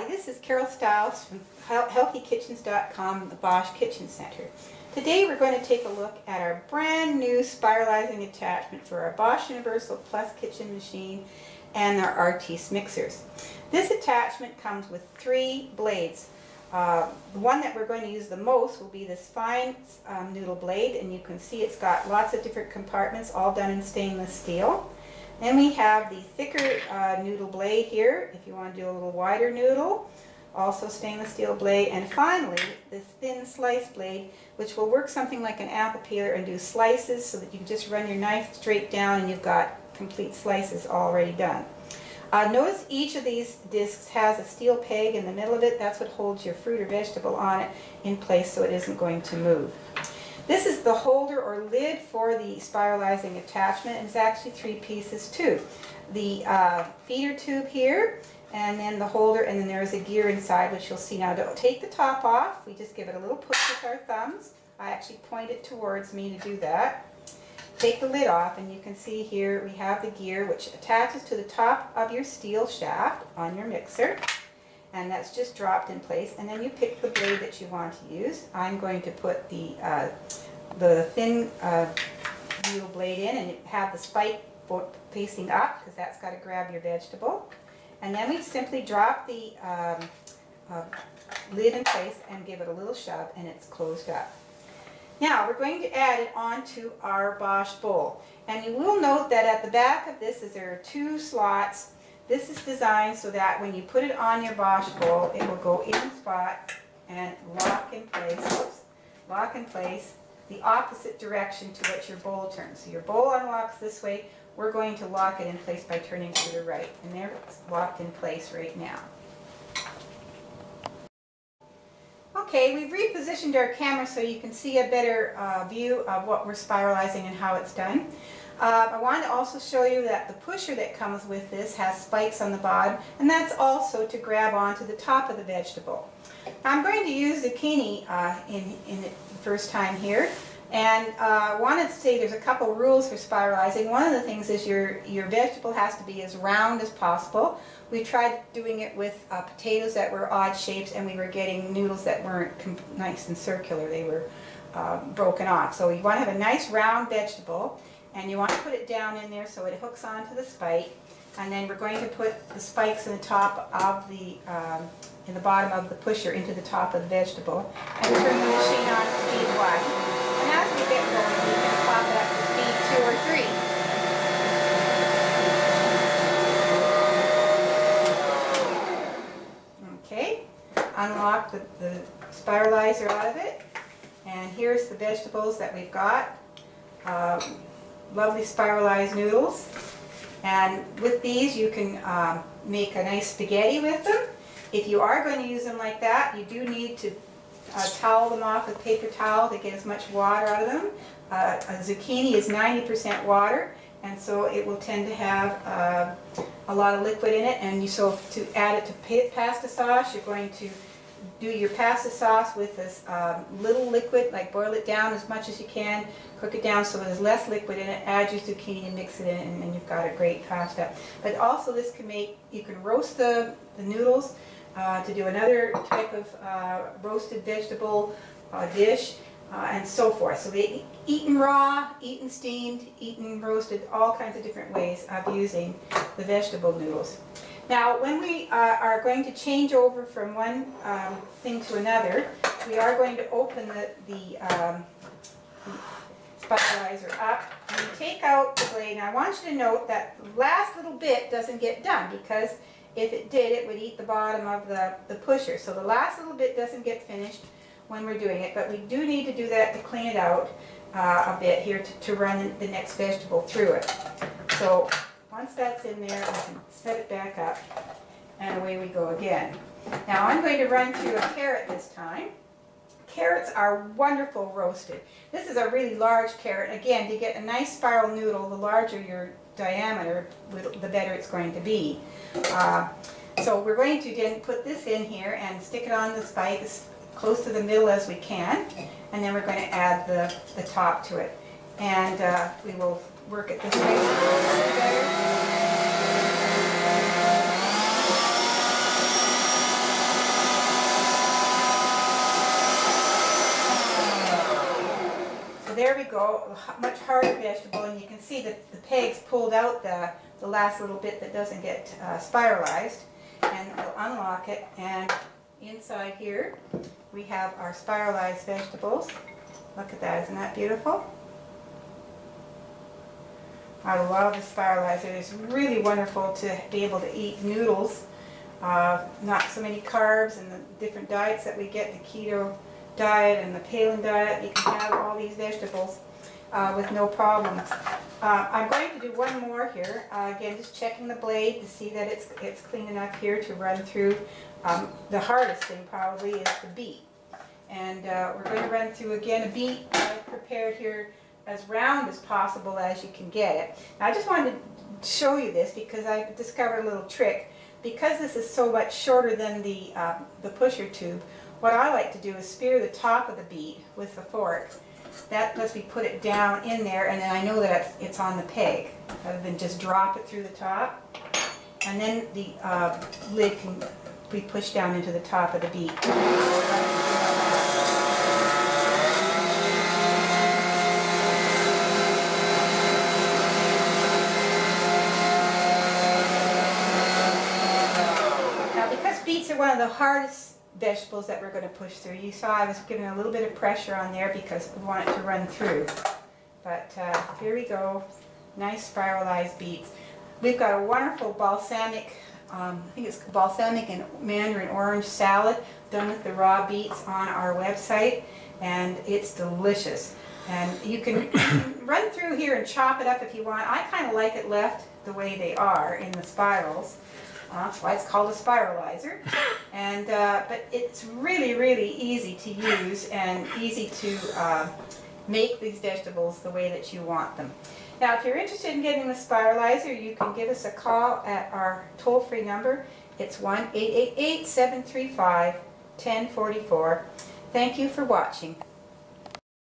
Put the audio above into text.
Hi, this is Carol Stiles from HealthyKitchens.com, the Bosch Kitchen Center. Today we're going to take a look at our brand new spiralizing attachment for our Bosch Universal Plus kitchen machine and our Artiste mixers. This attachment comes with 3 blades. The one that we're going to use the most will be this fine noodle blade, and you can see it's got lots of different compartments all done in stainless steel. Then we have the thicker noodle blade here, if you want to do a little wider noodle, also stainless steel blade. And finally, this thin slice blade, which will work something like an apple peeler and do slices so that you can just run your knife straight down and you've got complete slices already done. Notice each of these discs has a steel peg in the middle of it. That's what holds your fruit or vegetable on it in place so it isn't going to move. This is the holder or lid for the spiralizing attachment, and it's actually 3 pieces too. The feeder tube here, and then the holder, and then there's a gear inside, which you'll see now. Don't take the top off. We just give it a little push with our thumbs. I actually point it towards me to do that. Take the lid off, and you can see here we have the gear, which attaches to the top of your steel shaft on your mixer. And that's just dropped in place, and then you pick the blade that you want to use. I'm going to put the thin noodle blade in and have the spike facing up, because that's got to grab your vegetable. And then we simply drop the lid in place and give it a little shove, and it's closed up. Now we're going to add it onto our Bosch bowl. And you will note that at the back of this there are 2 slots. This is designed so that when you put it on your Bosch bowl, it will go in spot and lock in place the opposite direction to what your bowl turns. So your bowl unlocks this way. We're going to lock it in place by turning to the right. And there it's locked in place right now. Okay, we've repositioned our camera so you can see a better view of what we're spiralizing and how it's done. I wanted to also show you that the pusher that comes with this has spikes on the bottom, and that's also to grab onto the top of the vegetable. Now, I'm going to use zucchini in the first time here, and I wanted to say there's a couple rules for spiralizing. One of the things is your vegetable has to be as round as possible. We tried doing it with potatoes that were odd shapes, and we were getting noodles that weren't nice and circular. They were broken off. So you want to have a nice round vegetable, and you want to put it down in there so it hooks onto the spike. And then we're going to put the spikes in the top of the, in the bottom of the pusher into the top of the vegetable, and turn the machine on to speed 1. And as we get going, we can pop it up to speed 2 or 3. Okay, unlock the spiralizer out of it, and here's the vegetables that we've got. Lovely spiralized noodles, and with these you can make a nice spaghetti with them. If you are going to use them like that, you do need to towel them off with paper towel to get as much water out of them. A zucchini is 90% water, and so it will tend to have a lot of liquid in it, and so to add it to pasta sauce, you're going to do your pasta sauce with this little liquid, like boil it down as much as you can, cook it down so there's less liquid in it, add your zucchini and mix it in, and then you've got a great pasta. But also this can make, you can roast the noodles to do another type of roasted vegetable dish, and so forth. So they eaten raw, eaten steamed, eaten roasted, all kinds of different ways of using the vegetable noodles. Now, when we are going to change over from one thing to another, we are going to open the spiralizer up and take out the blade. Now, I want you to note that the last little bit doesn't get done, because if it did, it would eat the bottom of the pusher. So the last little bit doesn't get finished when we're doing it, but we do need to do that to clean it out a bit here to run the next vegetable through it. So once that's in there, we can set it back up, and away we go again. Now I'm going to run through a carrot this time. Carrots are wonderful roasted. This is a really large carrot. Again, to get a nice spiral noodle, the larger your diameter, the better it's going to be. So we're going to then put this in here and stick it on the spike as close to the middle as we can, and then we're going to add the top to it. And we will work it this way. much harder vegetable, and you can see that the pegs pulled out the last little bit that doesn't get spiralized, and we'll unlock it, and inside here we have our spiralized vegetables. Look at that, isn't that beautiful? I love the Spiralizer. It's really wonderful to be able to eat noodles, not so many carbs, and the different diets that we get, the keto diet and the Paleo diet. You can have all these vegetables with no problems. I'm going to do one more here. Again, just checking the blade to see that it's clean enough here to run through. The hardest thing probably is the beet. And we're going to run through again a beet I've prepared here as round as possible as you can get it. Now, I just wanted to show you this because I discovered a little trick. Because this is so much shorter than the pusher tube, what I like to do is spear the top of the beet with the fork. That lets me put it down in there, and then I know that it's on the peg, rather than just drop it through the top. And then the lid can be pushed down into the top of the beet. Beets are one of the hardest vegetables that we're going to push through. You saw I was giving a little bit of pressure on there because we want it to run through. But here we go. Nice spiralized beets. We've got a wonderful balsamic, I think it's balsamic and mandarin orange salad done with the raw beets on our website, and it's delicious. And you can run through here and chop it up if you want. I kind of like it left the way they are in the spirals. That's why it's called a Spiralizer. And but it's really, really easy to use and easy to make these vegetables the way that you want them. Now, if you're interested in getting the Spiralizer, you can give us a call at our toll-free number. It's 1-888-735-1044. Thank you for watching.